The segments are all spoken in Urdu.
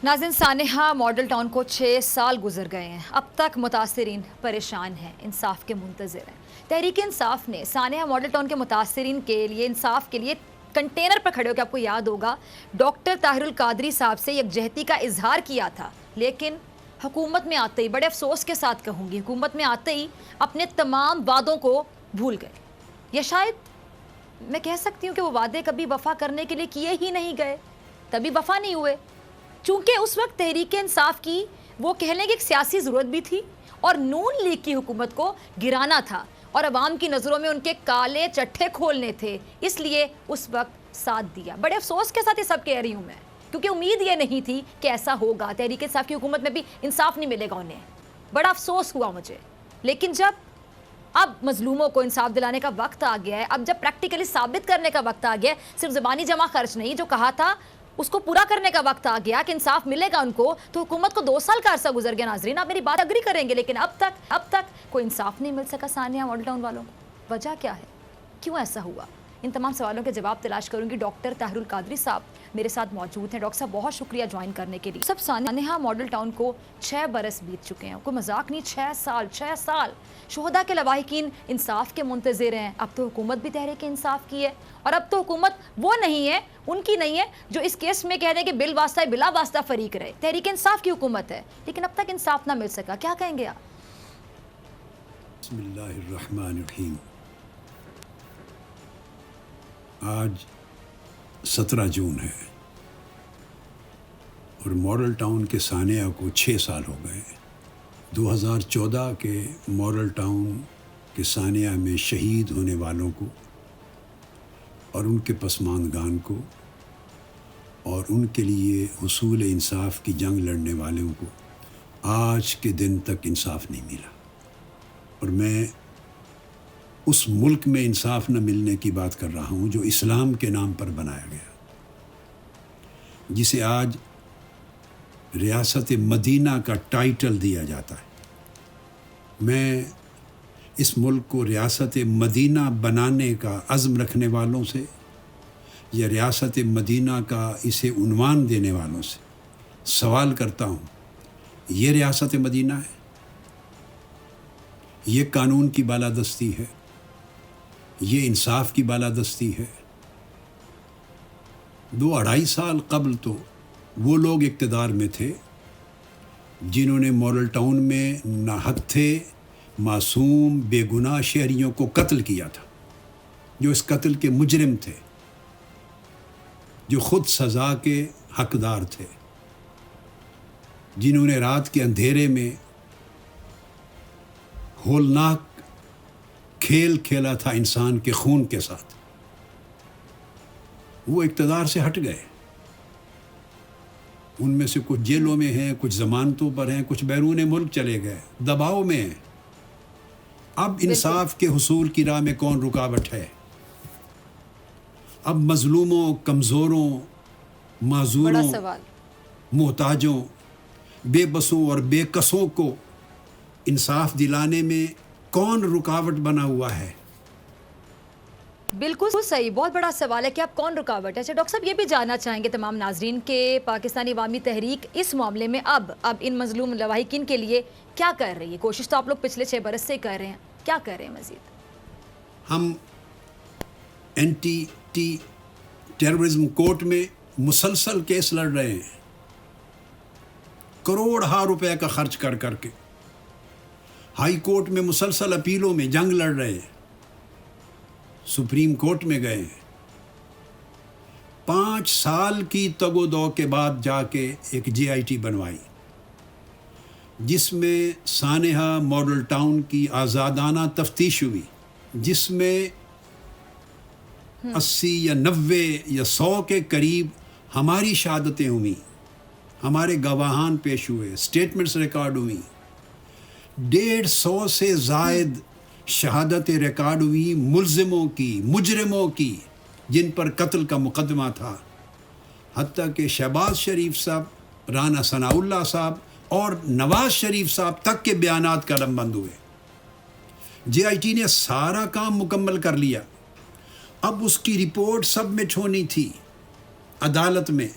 ناظرین، سانحہ ماڈل ٹاؤن کو 6 سال گزر گئے ہیں۔ اب تک متاثرین پریشان ہیں، انصاف کے منتظر ہیں۔ تحریک انصاف نے سانحہ ماڈل ٹاؤن کے متاثرین کے لیے انصاف کے لیے کنٹینر پر کھڑے ہو کے، آپ کو یاد ہوگا، ڈاکٹر طاہر القادری صاحب سے یکجہتی کا اظہار کیا تھا، لیکن حکومت میں آتے ہی، بڑے افسوس کے ساتھ کہوں گی، حکومت میں آتے ہی اپنے تمام وعدوں کو بھول گئے، یا شاید میں کہہ سکتی ہوں کہ وہ وعدے کبھی وفا کرنے کے لیے کیے ہی نہیں گئے، تبھی وفا نہیں ہوئے۔ چونکہ اس وقت تحریک انصاف کی وہ کہہ لیں کہ ایک سیاسی ضرورت بھی تھی اور نون لیگ کی حکومت کو گرانا تھا اور عوام کی نظروں میں ان کے کالے چٹھے کھولنے تھے، اس لیے اس وقت ساتھ دیا۔ بڑے افسوس کے ساتھ یہ سب کہہ رہی ہوں میں، کیونکہ امید یہ نہیں تھی کہ ایسا ہوگا، تحریک انصاف کی حکومت میں بھی انصاف نہیں ملے گا انہیں، بڑا افسوس ہوا مجھے۔ لیکن جب اب مظلوموں کو انصاف دلانے کا وقت آ گیا ہے، اب جب پریکٹیکلی ثابت کرنے کا وقت آ گیا ہے، صرف زبانی جمع خرچ نہیں، جو کہا تھا اس کو پورا کرنے کا وقت آ گیا کہ انصاف ملے گا ان کو، تو حکومت کو 2 سال کا عرصہ گزر گیا۔ ناظرین، آپ میری بات اگری کریں گے، لیکن اب تک کوئی انصاف نہیں مل سکا سانحہ ماڈل ٹاؤن والوں کو۔ وجہ کیا ہے؟ کیوں ایسا ہوا؟ ان تمام سوالوں کے جواب تلاش کروں گی۔ ڈاکٹر طاہر القادری صاحب میرے ساتھ موجود ہیں۔ ڈاکٹر صاحب بہت شکریہ جوائن کرنے کے لیے۔ سب سانحہ ماڈل ٹاؤن کو 6 برس بیت چکے ہیں، کوئی مذاق نہیں، 6 سال شہداء کے لواحقین انصاف کے منتظر ہیں۔ اب تو حکومت بھی تحریک انصاف کی ہے، اور اب تو حکومت وہ نہیں ہے، ان کی نہیں ہے جو اس کیس میں کہہ دیں کہ بل واسطہ بلا واسطہ فریق رہے، تحریک انصاف کی حکومت ہے، لیکن اب تک انصاف نہ مل سکا۔ کیا کہیں گے آپ؟ بسم اللہ الرحمن الرحیم۔ آج 17 جون ہے اور ماڈل ٹاؤن کے سانحہ کو 6 سال ہو گئے۔ 2014 کے ماڈل ٹاؤن کے سانحہ میں شہید ہونے والوں کو اور ان کے پسماندگان کو اور ان کے لیے حصول انصاف کی جنگ لڑنے والوں کو آج کے دن تک انصاف نہیں ملا، اور میں اس ملک میں انصاف نہ ملنے کی بات کر رہا ہوں جو اسلام کے نام پر بنایا گیا، جسے آج ریاست مدینہ کا ٹائٹل دیا جاتا ہے۔ میں اس ملک کو ریاست مدینہ بنانے کا عزم رکھنے والوں سے یا ریاست مدینہ کا اسے عنوان دینے والوں سے سوال کرتا ہوں، یہ ریاست مدینہ ہے؟ یہ قانون کی بالادستی ہے؟ یہ انصاف کی بالادستی ہے؟ 2-2.5 سال قبل تو وہ لوگ اقتدار میں تھے جنہوں نے ماڈل ٹاؤن میں ناحقے معصوم بے گناہ شہریوں کو قتل کیا تھا، جو اس قتل کے مجرم تھے، جو خود سزا کے حقدار تھے، جنہوں نے رات کے اندھیرے میں ہولناک کھیل کھیلا تھا انسان کے خون کے ساتھ۔ وہ اقتدار سے ہٹ گئے، ان میں سے کچھ جیلوں میں ہیں، کچھ ضمانتوں پر ہیں، کچھ بیرون ملک چلے گئے، دباؤ میں ہیں۔ اب انصاف کے حصول کی راہ میں کون رکاوٹ ہے؟ اب مظلوموں، کمزوروں، معذوروں، محتاجوں، بے بسوں اور بے کسوں کو انصاف دلانے میں کون رکاوٹ بنا ہوا ہے؟ بالکل صحیح، بہت بڑا سوال ہے کہ آپ کون رکاوٹ ہے۔ اچھا ڈاکٹر صاحب، یہ بھی جاننا چاہیں گے تمام ناظرین کہ پاکستانی عوامی تحریک اس معاملے میں اب ان مظلوم لواحقین کے لیے کیا کر رہی ہے؟ کوشش تو آپ لوگ پچھلے 6 برس سے کر رہے ہیں، کیا کر رہے ہیں مزید؟ ہم اینٹی ٹیررزم کورٹ میں مسلسل کیس لڑ رہے ہیں، کروڑ روپے کا خرچ کر کے ہائی کورٹ میں مسلسل اپیلوں میں جنگ لڑ رہے ہیں، سپریم کورٹ میں گئے ہیں، 5 سال کی تگ و دو کے بعد جا کے ایک JIT بنوائی، جس میں سانحہ ماڈل ٹاؤن کی آزادانہ تفتیش ہوئی، جس میں 80 یا 90 یا 100 کے قریب ہماری شہادتیں ہوئیں، ہمارے گواہان پیش ہوئے، سٹیٹمنٹس ریکارڈ ہوئیں، 150 سے زائد شہادتیں ریکارڈ ہوئی ملزموں کی، مجرموں کی، جن پر قتل کا مقدمہ تھا، حتیٰ کہ شہباز شریف صاحب، رانا ثناء اللہ صاحب اور نواز شریف صاحب تک کے بیانات قلم بند ہوئے۔ JIT نے سارا کام مکمل کر لیا، اب اس کی رپورٹ سبمٹ ہونی تھی عدالت میں،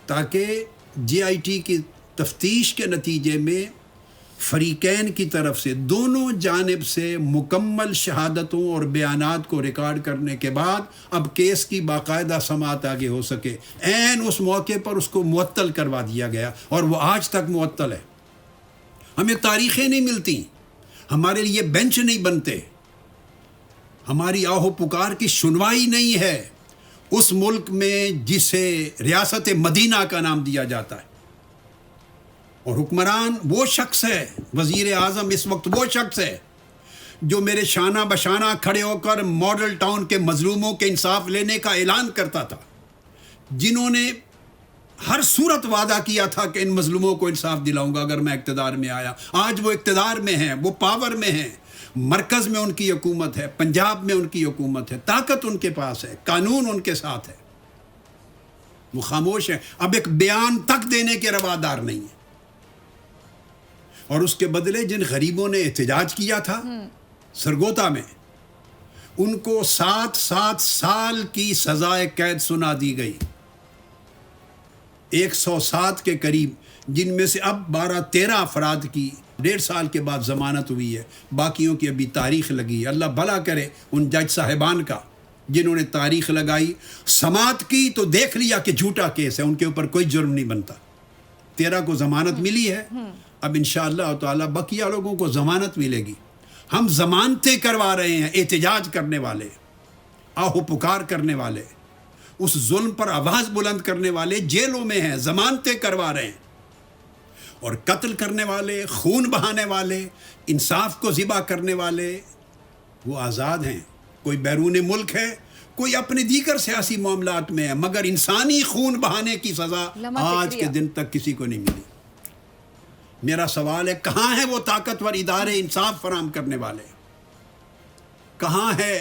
تاکہ JIT کی تفتیش کے نتیجے میں فریقین کی طرف سے دونوں جانب سے مکمل شہادتوں اور بیانات کو ریکارڈ کرنے کے بعد اب کیس کی باقاعدہ سماعت آگے ہو سکے، عین اس موقع پر اس کو معطل کروا دیا گیا اور وہ آج تک معطل ہے۔ ہمیں تاریخیں نہیں ملتی، ہمارے لیے بینچ نہیں بنتے، ہماری آہ و پکار کی سنوائی نہیں ہے اس ملک میں جسے ریاست مدینہ کا نام دیا جاتا ہے، اور حکمران وہ شخص ہے، وزیر اعظم اس وقت وہ شخص ہے جو میرے شانہ بشانہ کھڑے ہو کر ماڈل ٹاؤن کے مظلوموں کے انصاف لینے کا اعلان کرتا تھا، جنہوں نے ہر صورت وعدہ کیا تھا کہ ان مظلوموں کو انصاف دلاؤں گا اگر میں اقتدار میں آیا۔ آج وہ اقتدار میں ہیں، وہ پاور میں ہیں، مرکز میں ان کی حکومت ہے، پنجاب میں ان کی حکومت ہے، طاقت ان کے پاس ہے، قانون ان کے ساتھ ہے، وہ خاموش ہے، اب ایک بیان تک دینے کے روادار نہیں ہے۔ اور اس کے بدلے جن غریبوں نے احتجاج کیا تھا سرگوتا میں، ان کو 7 سال کی سزائے قید سنا دی گئی، 107 کے قریب، جن میں سے اب 12-13 افراد کی 1.5 سال کے بعد ضمانت ہوئی ہے، باقیوں کی ابھی تاریخ لگی ہے۔ اللہ بھلا کرے ان جج صاحبان کا جنہوں نے تاریخ لگائی، سماعت کی تو دیکھ لیا کہ جھوٹا کیس ہے، ان کے اوپر کوئی جرم نہیں بنتا۔ 13 کو ضمانت ملی ہے، اب انشاءاللہ تعالی بقیہ لوگوں کو ضمانت ملے گی۔ ہم ضمانتیں کروا رہے ہیں، احتجاج کرنے والے، آہ و پکار کرنے والے، اس ظلم پر آواز بلند کرنے والے جیلوں میں ہیں، ضمانتیں کروا رہے ہیں، اور قتل کرنے والے، خون بہانے والے، انصاف کو ذبح کرنے والے وہ آزاد ہیں۔ کوئی بیرون ملک ہے، کوئی اپنے دیگر سیاسی معاملات میں ہے، مگر انسانی خون بہانے کی سزا آج کے دن تک کسی کو نہیں ملی۔ میرا سوال ہے، کہاں ہے وہ طاقتور ادارے انصاف فراہم کرنے والے؟ کہاں ہے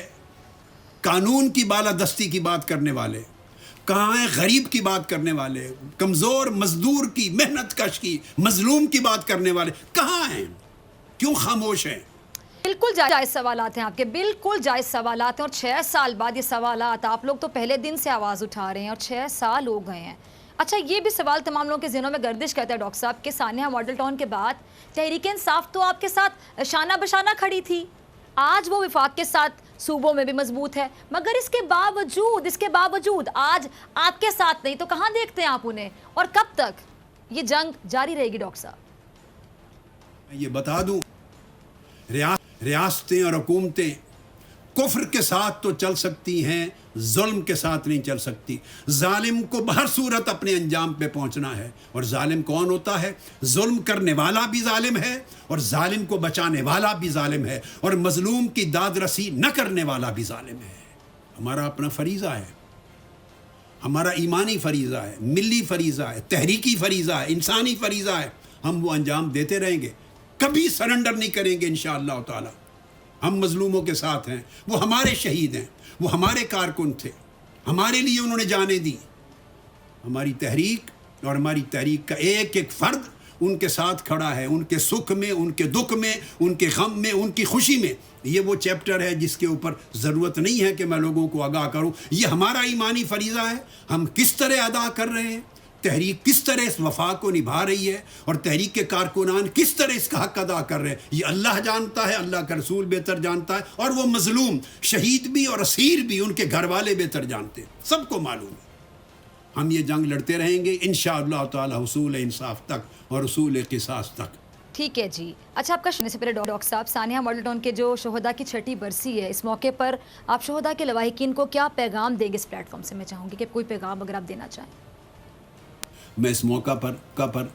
قانون کی بالادستی کی بات کرنے والے؟ کہاں ہے غریب کی بات کرنے والے، کمزور مزدور کی، محنت کش کی، مظلوم کی بات کرنے والے کہاں ہیں؟ کیوں خاموش ہیں؟ بالکل جائز سوالات ہیں آپ کے، بالکل جائز سوالات ہیں، اور 6 سال بعد یہ سوالات، آپ لوگ تو پہلے دن سے آواز اٹھا رہے ہیں اور 6 سال ہو گئے ہیں۔ اچھا، یہ بھی سوال تمام لوگوں کے ذہنوں میں گردش کرتا ہے ڈاکٹر صاحب کہ سانحہ ماڈل ٹاؤن کے بعد تحریک انصاف تو آپ کے ساتھ شانہ بشانہ کھڑی تھی، آج وہ وفاق کے ساتھ صوبوں میں بھی مضبوط ہے، مگر اس کے باوجود آج آپ کے ساتھ نہیں، تو کہاں دیکھتے ہیں آپ انہیں، اور کب تک یہ جنگ جاری رہے گی ڈاکٹر صاحب؟ میں یہ بتا دوں، ریاستیں اور حکومتیں کفر کے ساتھ تو چل سکتی ہیں، ظلم کے ساتھ نہیں چل سکتی۔ ظالم کو بہر صورت اپنے انجام پہ پہنچنا ہے، اور ظالم کون ہوتا ہے؟ ظلم کرنے والا بھی ظالم ہے، اور ظالم کو بچانے والا بھی ظالم ہے، اور مظلوم کی داد رسی نہ کرنے والا بھی ظالم ہے۔ ہمارا اپنا فریضہ ہے، ہمارا ایمانی فریضہ ہے، ملی فریضہ ہے، تحریکی فریضہ ہے، انسانی فریضہ ہے، ہم وہ انجام دیتے رہیں گے، کبھی سرنڈر نہیں کریں گے انشاءاللہ تعالی۔ ہم مظلوموں کے ساتھ ہیں، وہ ہمارے شہید ہیں، وہ ہمارے کارکن تھے، ہمارے لیے انہوں نے جانیں دی۔ ہماری تحریک اور ہماری تحریک کا ایک ایک فرد ان کے ساتھ کھڑا ہے، ان کے سکھ میں، ان کے دکھ میں، ان کے غم میں، ان کی خوشی میں۔ یہ وہ چیپٹر ہے جس کے اوپر ضرورت نہیں ہے کہ میں لوگوں کو آگاہ کروں، یہ ہمارا ایمانی فریضہ ہے۔ ہم کس طرح ادا کر رہے ہیں، تحریک کس طرح اس وفا کو نبھا رہی ہے، اور تحریک کے کارکنان کس طرح اس کا حق ادا کر رہے ہیں، یہ اللہ جانتا ہے، اللہ کا رسول بہتر جانتا ہے، اور وہ مظلوم شہید بھی اور اسیر بھی ان کے گھر والے بہتر جانتے ہیں، سب کو معلوم ہے۔ ہم یہ جنگ لڑتے رہیں گے انشاءاللہ تعالی حصول انصاف تک اور حصول قصاص تک۔ ٹھیک ہے جی۔ اچھا، آپ کا شروع سے پہلے ڈاکٹر صاحب، سانحہ ماڈل ٹاؤن کے جو شہداء کی 6ٹھی برسی ہے، اس موقع پر آپ شہداء کے لواحقین کو کیا پیغام دیں گے اس پلیٹ فارم سے؟ میں چاہوں گی کہ کوئی پیغام اگر آپ دینا چاہیں۔ میں اس موقع پر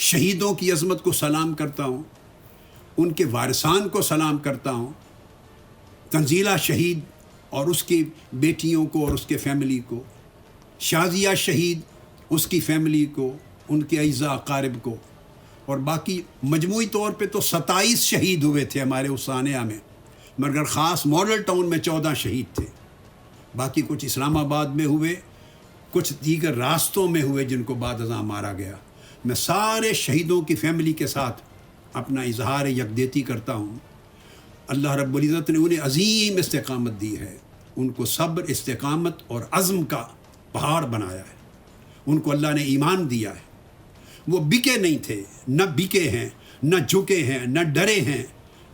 شہیدوں کی عظمت کو سلام کرتا ہوں، ان کے وارثان کو سلام کرتا ہوں، تنزیلہ شہید اور اس کی بیٹیوں کو اور اس کے فیملی کو، شازیہ شہید اس کی فیملی کو، ان کے اعزاء اقارب کو، اور باقی مجموعی طور پہ تو 27 شہید ہوئے تھے ہمارے اس سانحہ میں، مگر خاص ماڈل ٹاؤن میں 14 شہید تھے، باقی کچھ اسلام آباد میں ہوئے، کچھ دیگر راستوں میں ہوئے جن کو بعد ازاں مارا گیا۔ میں سارے شہیدوں کی فیملی کے ساتھ اپنا اظہار یکجہتی کرتا ہوں۔ اللہ رب العزت نے انہیں عظیم استقامت دی ہے، ان کو صبر، استقامت اور عزم کا پہاڑ بنایا ہے، ان کو اللہ نے ایمان دیا ہے. وہ بکے نہیں تھے، نہ بکے ہیں، نہ جھکے ہیں، نہ ڈرے ہیں،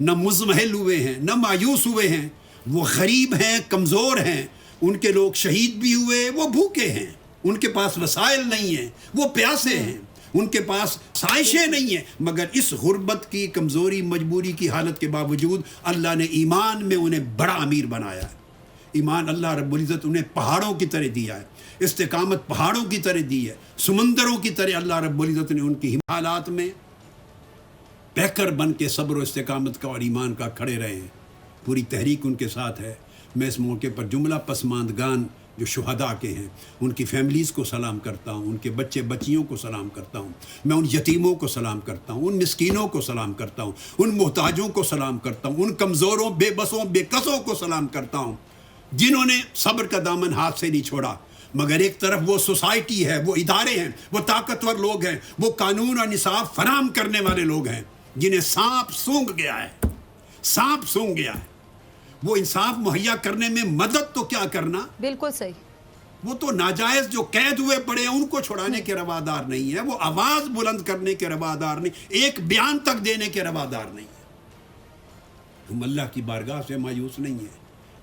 نہ مزمحل ہوئے ہیں، نہ مایوس ہوئے ہیں. وہ غریب ہیں، کمزور ہیں. ان کے لوگ شہید بھی ہوئے، وہ بھوکے ہیں، ان کے پاس وسائل نہیں ہیں، وہ پیاسے ہیں، ان کے پاس سائشیں نہیں ہیں. مگر اس غربت کی، کمزوری، مجبوری کی حالت کے باوجود اللہ نے ایمان میں انہیں بڑا امیر بنایا ہے. ایمان اللہ رب العزت انہیں پہاڑوں کی طرح دیا ہے، استقامت پہاڑوں کی طرح دی ہے، سمندروں کی طرح اللہ رب العزت نے ان کی حالات میں پیکر بن کے صبر و استقامت کا اور ایمان کا کھڑے رہے ہیں. پوری تحریک ان کے ساتھ ہے. میں اس موقع پر جملہ پسماندگان جو شہداء کے ہیں ان کی فیملیز کو سلام کرتا ہوں، ان کے بچے بچیوں کو سلام کرتا ہوں. میں ان یتیموں کو سلام کرتا ہوں، ان مسکینوں کو سلام کرتا ہوں، ان محتاجوں کو سلام کرتا ہوں، ان کمزوروں، بے بسوں، بے کسوں کو سلام کرتا ہوں جنہوں نے صبر کا دامن ہاتھ سے نہیں چھوڑا. مگر ایک طرف وہ سوسائٹی ہے، وہ ادارے ہیں، وہ طاقتور لوگ ہیں، وہ قانون اور نصاب فراہم کرنے والے لوگ ہیں جنہیں سانپ سونگھ گیا ہے، سانپ سونگھ گیا ہے. وہ انصاف مہیا کرنے میں مدد تو کیا کرنا، بالکل صحیح. وہ تو ناجائز جو قید ہوئے پڑے ہیں ان کو چھڑانے کے روادار نہیں ہے، وہ آواز بلند کرنے کے روادار نہیں، ایک بیان تک دینے کے روادار نہیں ہے. ہم اللہ کی بارگاہ سے مایوس نہیں ہیں.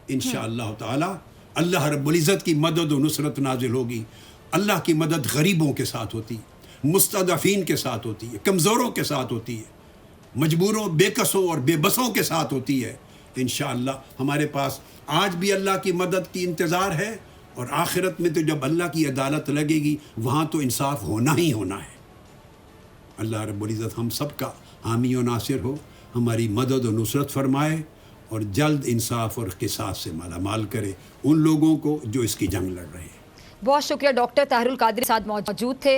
انشاءاللہ تعالی اللہ رب العزت کی مدد و نصرت نازل ہوگی. اللہ کی مدد غریبوں کے ساتھ ہوتی ہے، مستضعفین کے ساتھ ہوتی ہے، کمزوروں کے ساتھ ہوتی ہے، مجبوروں، بے کسوں اور بے بسوں کے ساتھ ہوتی ہے. انشاءاللہ ہمارے پاس آج بھی اللہ کی مدد کی انتظار ہے، اور آخرت میں تو جب اللہ کی عدالت لگے گی وہاں تو انصاف ہونا ہی ہونا ہے. اللہ رب العزت ہم سب کا حامی و ناصر ہو، ہماری مدد و نصرت فرمائے، اور جلد انصاف اور قصاص سے مالا مال کرے ان لوگوں کو جو اس کی جنگ لڑ رہے ہیں. بہت شکریہ ڈاکٹر طاہر القادری ساتھ موجود تھے.